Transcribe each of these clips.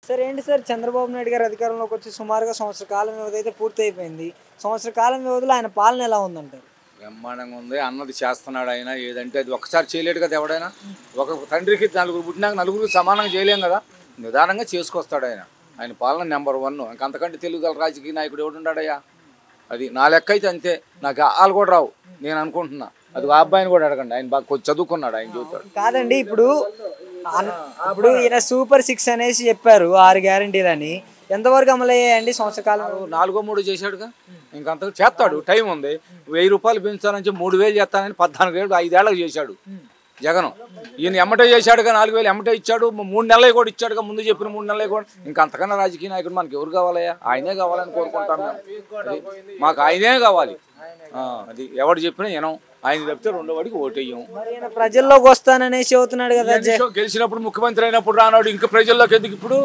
Sir ఏంటి sir Chandrababu Naidu గారు అధికారంలోకి వచ్చి సుమారుగా సంవత్సర కాలం వ్యవధి అయితే పూర్తి అయిపోయింది. సంవత్సర కాలం వ్యవధిలో ఆయన పాలన ఎలా ఉందంటారు? బ్రహ్మాండంగా ఉంది. అన్నది చేస్తున్నాడు ఆయన. ఏదంటే అది ఒక్కసారి చేయలేడు కదా ఎవడైనా. ఒక తండ్రికి నలుగురు పుట్టినాక నలుగురు సమానంగా చేయలేం కదా. నిదానంగా చేసుకొస్తాడు ఆయన. ఆయన పాలన నెంబర్ 1. ఇంకంతకంటే తెలుగుగల రాజకీయ నాయకుడు ఎవడున్నాడయ్యా? అది నా లెక్క అయితే అంతే. నాకు వాళ్ళు కూడా రావు నేను అనుకుంటున్నా. అది ఆ అబ్బాయిని కూడా అడగండి, ఆయన బాగా కొంచెం చదువుకున్నాడు, ఆయన చెబుతాడు. కాదండి, ఇప్పుడు ఈయన సూపర్ 6 అనేసి చెప్పారు, 6 గ్యారంటీలని. ఎంతవరకు అమలయ్యాయండి సంవత్సర కాలం? 4 3 చేశాడుగా. ఇంకంత చేస్తాడు, టైం ఉంది. 1000 రూపాయలు పెంచాలని 3000 చేస్తానని 14 ఏళ్ళు 5 ఏళ్ళకి చేశాడు జగన్. ఈయన ఎమ్మటే చేశాడుగా, 4000 ఎమ్మటే ఇచ్చాడు. 3 నెలలు కూడా ఇచ్చాడుగా, ముందు చెప్పిన 3 నెలలు కూడా. ఇంకంతకన్నా రాజకీయ నాయకుడు మనకి ఎవరు కావాలయ్యా? ఆయనే కావాలని కోరుకుంటాం మేము. అది మాకు ఆయనే కావాలి. అది ఎవడు చెప్పినా వినం. ఆయన చెప్తే రెండో వాడికి ఓటేయం. ప్రజల్లోకి వస్తాననేసి చెబుతున్నాడు కదా. గెలిచినప్పుడు ముఖ్యమంత్రి అయినప్పుడు రానాడు, ఇంకా ప్రజల్లోకి ఎందుకు? ఇప్పుడు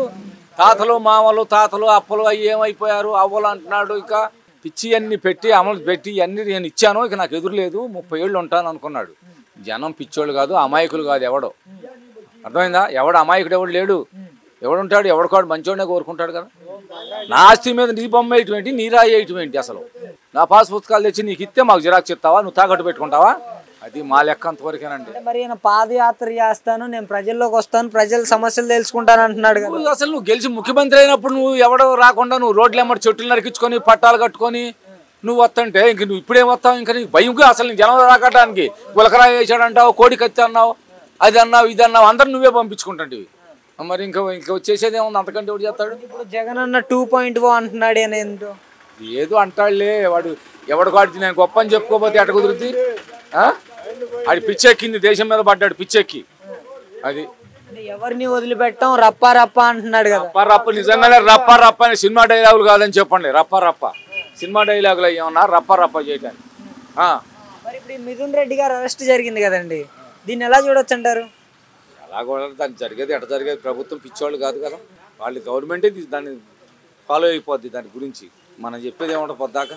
తాతలు మామలు తాతలు అప్పలు అవి ఏమైపోయారు అవ్వలు అంటున్నాడు. ఇక పిచ్చి అన్ని పెట్టి అమలు పెట్టి అన్ని నేను ఇచ్చాను, ఇక నాకు ఎదురులేదు, 30 ఏళ్ళు ఉంటాను అనుకున్నాడు. జనం పిచ్చోళ్ళు కాదు, అమాయకులు కాదు. ఎవడో అర్థమైందా? ఎవడు అమాయకుడు ఎవడు లేడు. ఎవడుంటాడు? ఎవడుకాడు మంచోడనే కోరుకుంటాడు కదా. నా ఆస్తి మీద నీ బొమ్మ వేయటమేంటి, నీ రాయి వేయటమేంటి? అసలు నా పాస్ పుస్తకాలు తెచ్చి నీకు ఇస్తే మాకు జిరాక్స్ ఇస్తావా? నువ్వు తాకట్టు పెట్టుకుంటావా? అది మా లెక్క అంతవరకేనండి. మరి ఈయన పాదయాత్ర చేస్తాను, నేను ప్రజల్లోకి వస్తాను, ప్రజల సమస్యలు తెలుసుకుంటాను అంటున్నాడు కదా. అసలు నువ్వు గెలిచి ముఖ్యమంత్రి అయినప్పుడు నువ్వు ఎవడో రాకుండా నువ్వు రోడ్లు ఎమ్మటి చెట్లు నరికించుకొని పట్టాలు కట్టుకొని నువ్వు వస్తుంటే ఇంక నువ్వు ఇప్పుడేం వస్తావు? ఇంకా నీకు భయంగా అసలు నీ జనం రాకటానికి గులకరాయి వేసాడంటావు, కోడి కత్తి అన్నావు, అది అన్నావు, ఇది అన్నావు, అందరు నువ్వే పంపించుకుంటాంటివి. మరి ఇంకా వచ్చేసేది ఏముంది? అంతకంటే ఎవడు చేస్తాడు? ఇప్పుడు జగన్ అన్న 2.0 అంటున్నాడు. అని ఏంటో ఏదో అంటాడులే వాడు. ఎవడు కాడితే నేను గొప్ప అని చెప్పుకోకపోతే ఎట కుదురుద్ది? అది పిచ్చెక్కింది, దేశం మీద పడ్డాడు పిచ్చెక్కి. అది ఎవరిని వదిలిపెట్టాం, రప్ప రప్ప అంటున్నాడు కదా. రప్ప రప్ప నిజంగానే రప్ప రప్ప అని సినిమా డైలాగులు కాదని చెప్పండి. రప్ప రప్ప సినిమా డైలాగులు ఏమన్నా రప్ప రప్ప చేయడానికి. మరి ఇప్పుడు మిథున్ రెడ్డి గారు అరెస్ట్ జరిగింది కదండి, దీన్ని ఎలా చూడొచ్చు అంటారు? ఎలా కూడా దాన్ని జరిగేది ఎట జరిగేది? ప్రభుత్వం పిచ్చోళ్ళు కాదు కదా, వాళ్ళు గవర్నమెంటే దాన్ని ఫాలో అయిపోద్ది. దాని గురించి మనం చెప్పేది ఏమంటారు పొద్దాక?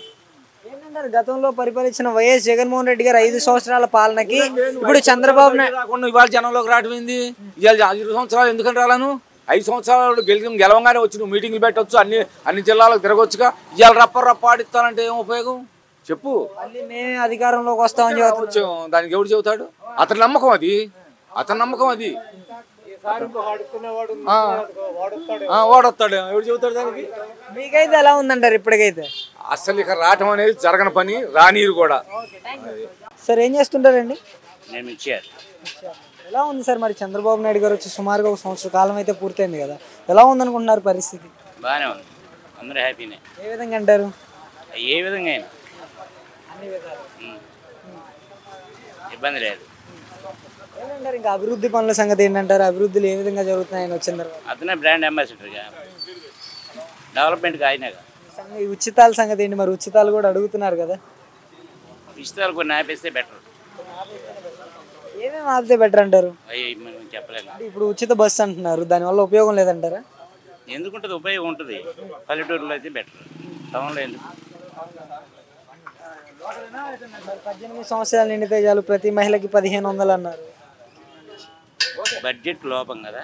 ఏంటంటారు, గతంలో పరిపాలించిన వైఎస్ జగన్మోహన్ రెడ్డి గారు 5 సంవత్సరాల పాలనకి ఇప్పుడు చంద్రబాబు నాయుడు రాకుండా ఇవాళ జనంలోకి రావటమైంది. ఇవాళ 5 సంవత్సరాలు ఎందుకని రాలను? 5 సంవత్సరాలు గెలవంగానే వచ్చి నువ్వు మీటింగ్లు పెట్టవచ్చు, అన్ని జిల్లాలకు తిరగొచ్చుగా. ఇవాళ రప్ప రప్ప ఆడిస్తానంటే ఏం ఉపయోగం చెప్పు? మళ్ళీ మేమే అధికారంలోకి వస్తామని చెబుతాం. దానికి ఎవడు చెబుతాడు? అతని నమ్మకం అది, అతని నమ్మకం అది. వాడొస్తాడు, ఎవడు చెబుతాడు దానికి? మీకైతే ఎలా ఉందంటారు ఇప్పటికైతే? అసలు ఇక రావటం అనేది జరగని పని, రానీరు కూడా. సార్ ఏం చేస్తుంటారండి? నేను ఇచ్చారు. ఎలా ఉంది సార్ మరి చంద్రబాబు నాయుడు గారు వచ్చి సుమారుగా 1 సంవత్సర కాలం అయితే పూర్తయింది కదా, ఎలా ఉందనుకుంటున్నారు పరిస్థితి? బాగానే ఉంది, అందరూ హ్యాపీనే. ఏ విధంగా అంటారు? ఏ విధంగా అయినా ఇబ్బంది లేదు. ఏంటంటారు ఇంకా అభివృద్ధి పనుల సంగతి ఏంటంటారు? అభివృద్ధులు ఏ విధంగా జరుగుతున్నాయి ఆయన వచ్చిన తర్వాత? అతనే బ్రాండ్ అంబాసిడర్గా, డెవలప్మెంట్గా ఆయనగా. ఈ ఉచితాల సంగతి ఏంటి మరి? ఉచితాలు కూడా అడుగుతున్నారు కదా. ఉచితాలు కొన్ని ఆపేస్తే బెటర్. ఏమేమి ఆపితే బెటర్ అంటారు? అయ్యి మనం చెప్పలేము. ఇప్పుడు ఉచిత బస్సు అంటున్నారు, దానివల్ల ఉపయోగం లేదంటారా? ఎందుకుంటుంది? ఉపయోగం ఉంటుంది. పల్లెటూరులో అయితే బెటర్, టౌన్లో ఎందుకు? 18 సంవత్సరాలు నిండితే చాలు ప్రతి మహిళకి 1500 అన్నారు. బడ్జెట్ లోపం కదా,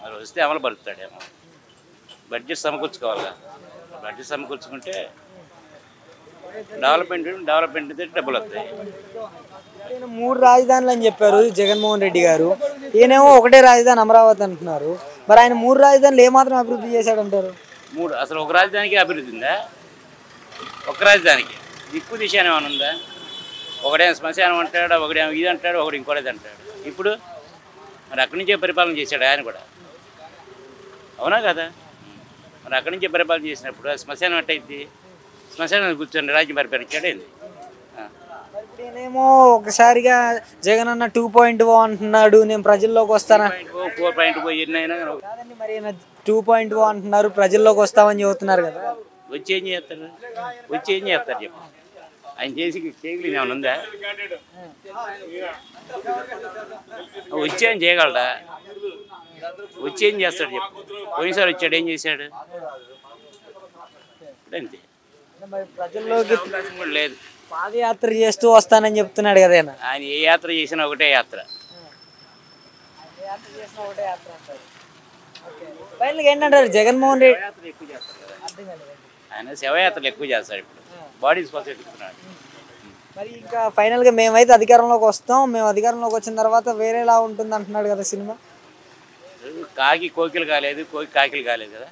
మరి వస్తే అమలు పరుస్తాడేమో. బడ్జెట్ సమకూర్చుకోవాలిగా. బడ్జెట్ సమకూర్చుకుంటే డెవలప్మెంట్ డబ్బులు వస్తాయి. 3 రాజధానులు అని చెప్పారు జగన్మోహన్ రెడ్డి గారు. ఈయనేమో ఒకటే రాజధాని అమరావతి అంటున్నారు. మరి ఆయన 3 రాజధానులు ఏమాత్రం అభివృద్ధి చేశాడంటారు? అసలు ఒక రాజధానికి అభివృద్ధి ఉందా? ఒక రాజధానికి దిక్కు దిశ ఏమైనా ఉందా? ఒకడేమో శ్మశానం అంటాడు, ఒకడేమో ఇది అంటాడు, ఒకడు ఇంకోటి అంటాడు. ఇప్పుడు మరి అక్కడి నుంచే పరిపాలన చేశాడు ఆయన కూడా, అవునా కదా? మరి అక్కడి నుంచే పరిపాలన చేసినప్పుడు శ్మశానం అట్టయిద్ది. శ్మశానం కూర్చొని రాజ్యం పరిపాలించాడు ఏంది? నేనేమో ఒకసారిగా జగన్ అన్న 2.0 అంటున్నాడు, నేను ప్రజల్లోకి వస్తాను. 4.0 ఎన్నైనా కాదండి, మరి 2.0 అంటున్నారు, ప్రజల్లోకి వస్తామని చెబుతున్నారు కదా. వచ్చి ఏం చేస్తారు చెప్పు? ఆయన చేయగలిగింది ఏమైనా ఉందా? వచ్చి ఏం చేయగలడా? వచ్చి ఏం చేస్తాడు చెప్పు? పోయినసారి వచ్చాడు, ఏం చేశాడు? అంతే. ప్రజల్లోకి లేదు. పాదయాత్ర చేస్తూ వస్తానని చెప్తున్నాడు కదా ఆయన. ఏ యాత్ర చేసినా ఒకటే యాత్ర. అంటారు. ఫైనల్గా ఏంటంటారు జగన్మోహన్ రెడ్డి? శవయాత్రలు ఎక్కువ చేస్తారు కదా ఆయన, శవయాత్రలు ఎక్కువ చేస్తాడు ఇప్పుడు, బాడీస్ కోసం ఎత్తుకున్నాడు. మరి ఇంకా ఫైనల్గా మేమైతే అధికారంలోకి వస్తాం, మేము అధికారంలోకి వచ్చిన తర్వాత వేరేలా ఉంటుంది అంటున్నాడు కదా సినిమా. కాకి కోకిలు కాలేదు, కోకి కాకిలు కాలేదు కదా.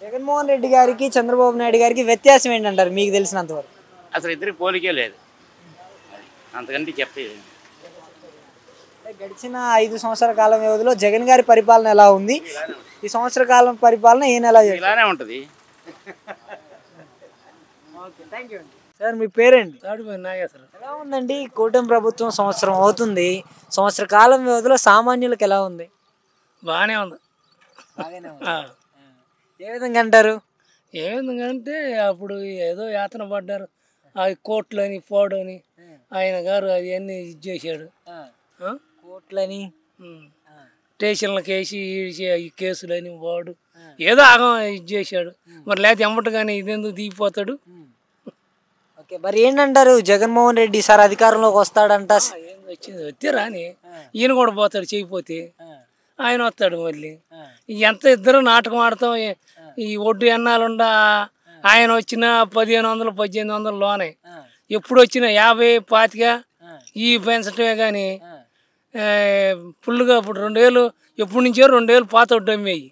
జగన్మోహన్ రెడ్డి గారికి చంద్రబాబు నాయుడు గారికి వ్యత్యాసం ఏంటంటారు మీకు తెలిసినంతవరకు? అసలు ఇద్దరికి పోలికే లేదు, అంతకంటే చెప్పేది. గడిచిన 5 సంవత్సరాల కాలం వ్యవధిలో జగన్ గారి పరిపాలన ఎలా ఉంది, ఈ సంవత్సర కాలం పరిపాలన ఈయన ఎలా చేస్తారు? ఇలానే ఉంటుంది. సార్ మీ పేరేంటి? నాగేశ్వరం. ఎలా ఉందండి కూటమి ప్రభుత్వం సంవత్సరం అవుతుంది, సంవత్సర కాలం వ్యవధిలో సామాన్యులకు ఎలా ఉంది? బాగానే ఉంది. ఏ విధంగా అంటారు? ఏమిందంటే అప్పుడు ఏదో యాతన పడ్డారు, అది కోట్లని పోడని ఆయన గారు అవన్నీ ఇది చేశాడు. కోట్లని స్టేషన్లకు వేసి ఈ కేసులని వాడు ఏదో ఆగం ఇది చేశాడు. మరి లేకపోతే ఎమ్మటగానే ఇదెందుకు దిగిపోతాడు. ఓకే, మరి ఏంటంటారు జగన్మోహన్ రెడ్డి సార్ అధికారంలోకి వస్తాడంట? ఏం వచ్చింది వస్తే రాని, ఈయన కూడా పోతాడు చేయకపోతే, ఆయన వస్తాడు మళ్ళీ. ఎంత ఇద్దరు నాటకం ఆడతాం, ఈ ఒడ్డు ఎన్నాలుండా ఆయన వచ్చిన 1500 1800 లోనే, ఎప్పుడు వచ్చిన 50 25 ఈ పెంచటమే కానీ ఫుల్గా ఇప్పుడు 2000 ఎప్పటి నుంచో 2000 పాత ఒడ్డు అమ్మేయి,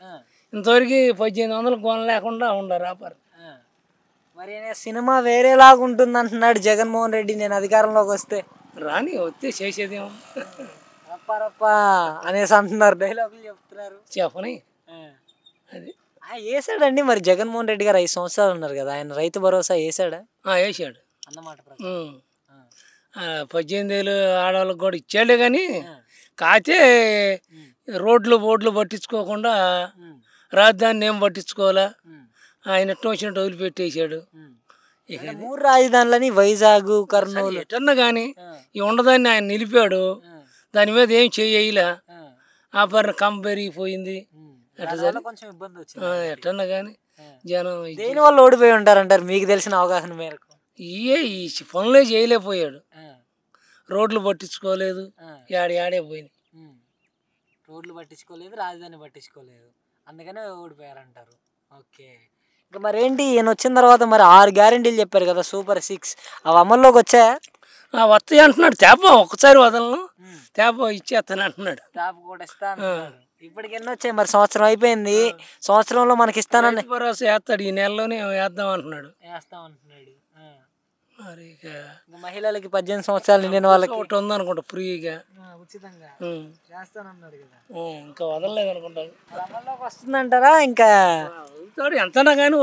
ఇంతవరకు 1800 కొనలేకుండా ఉండరు వ్యాపారం. మరి సినిమా వేరేలాగా ఉంటుంది అంటున్నాడు జగన్మోహన్ రెడ్డి నేను అధికారంలోకి వస్తే. రాని వస్తే చేసేదేమో రప్పా అనేసి అంటున్నారు, డైలాగులు చెప్తున్నారు. చెప్పని అది వేసాడండి. మరి జగన్మోహన్ రెడ్డి గారు 5 సంవత్సరాలు ఉన్నారు కదా, ఆయన రైతు భరోసా వేసాడా? వేసాడు అన్నమాట. 18,000 ఆడవాళ్ళకి కూడా ఇచ్చాడే కానీ, కాతే రోడ్లు బోర్డులు పట్టించుకోకుండా రాజధానిని ఏం పట్టించుకోవాలా, ఆయన ఎట్టం వచ్చినట్టు వదిలిపెట్టేసాడు. ఇక 3 రాజధానులని వైజాగ్ కర్నూలు ఎట్టన్నా కానీ ఈ ఉండదాన్ని ఆయన నిలిపాడు, దాని మీద ఏం చేయలే, ఆపరణ కమ్మ పెరిగిపోయింది. కొంచెం ఇబ్బంది వచ్చింది. ఎట్టన్నా కానీ జనం దేని వల్ల ఓడిపోయి ఉంటారంటారు మీకు తెలిసిన అవగాహన మేరకు? ఈ పనులే చేయలేకపోయాడు, రోడ్లు పట్టించుకోలేదు, ఆడే పోయింది. రోడ్లు పట్టించుకోలేదు, రాజధాని పట్టించుకోలేదు, అందుకనే ఓడిపోయారంటారు. ఓకే, ఇంకా మరి ఏంటి ఈయన వచ్చిన తర్వాత మరి 6 గ్యారెంటీలు చెప్పారు కదా, సూపర్ 6 అవి అమల్లోకి వచ్చాయా? వస్తాయి అంటున్నాడు. తేప ఒక్కసారి వదలను, తేప ఇచ్చేస్తాను అంటున్నాడు. టాప్ కూడా ఇస్తా ఇప్పటికి ఎన్ని వచ్చాయి? మరి సంవత్సరం అయిపోయింది, సంవత్సరంలో మనకి ఇస్తానని భరోసా వేస్తాడు, ఈ నెలలోనే వేద్దాం అంటున్నాడు. వేస్తామంటున్నాడు. మరి ఇక మహిళలకి 18 సంవత్సరాలు నిండిన వాళ్ళకి ఒకటి ఉందనుకుంటా ఫ్రీగా ఉచితంగా చేస్తానన్నాడు కదా, ఇంకా వదలలేదు అనుకుంటాను. అమల్లోకి వస్తుందంటారా? ఇంకా వదులుతాడు ఎంతనా కానీ,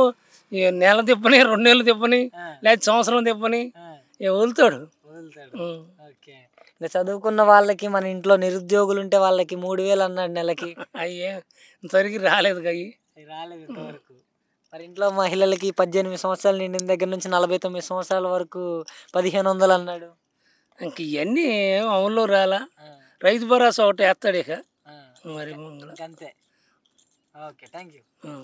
నెల తిప్పని 2 నెలలు తిప్పని లేదా సంవత్సరం తిప్పని వదులుతాడు. ఓకే, ఇంకా చదువుకున్న వాళ్ళకి మన ఇంట్లో నిరుద్యోగులు ఉంటే వాళ్ళకి 3000 అన్నాడు నెలకి. అయ్యే ఇంతవరకు రాలేదు అయ్యి, రాలేదు ఇంతవరకు. మరి ఇంట్లో మహిళలకి 18 సంవత్సరాలు నిండిన దగ్గర నుంచి 49 సంవత్సరాల వరకు 1500 అన్నాడు. ఇంక ఇవన్నీ అమల్లో రాలా. రైతు భరోసా ఒకటి వేస్తాడు ఇక, మరి అంతే. Okay, thank you.